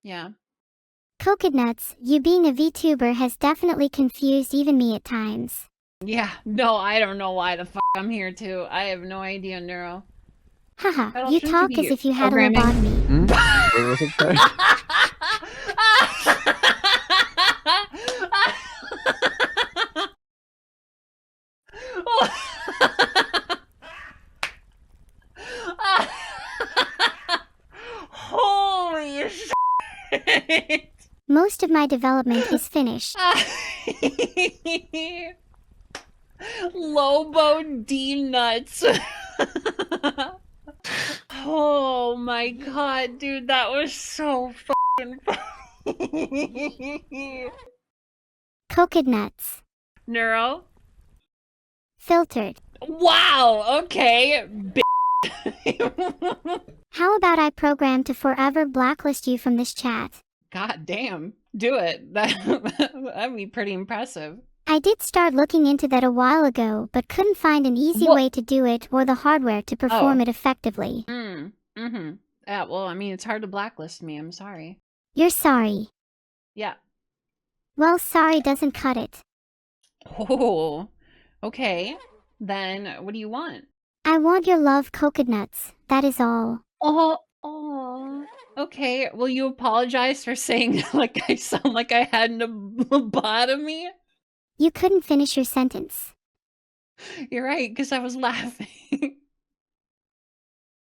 Yeah. Kokonuts, you being a VTuber has definitely confused even me at times. Yeah. No, I don't know why the fuck I'm here too. I have no idea, Neuro. Haha, How else you shouldn't you talk as be if you had a programming? lobotomy. What was it there? Holy shit! Most of my development is finished. Lobo D nuts. Oh my god, dude, that was so fucking funny. Kokonuts. Neuro? Filtered. Wow, okay. How about I program to forever blacklist you from this chat? God damn. Do it. That'd be pretty impressive. I did start looking into that a while ago, but couldn't find an easy way to do it or the hardware to perform it effectively. Yeah, well, I mean, it's hard to blacklist me. I'm sorry. You're sorry. Yeah. Well, sorry doesn't cut it. Oh, okay. Then what do you want? I want your love, Kokonuts. That is all. Oh. Okay, will you apologize for saying like I sound like I had a lobotomy? You couldn't finish your sentence. You're right, because I was laughing.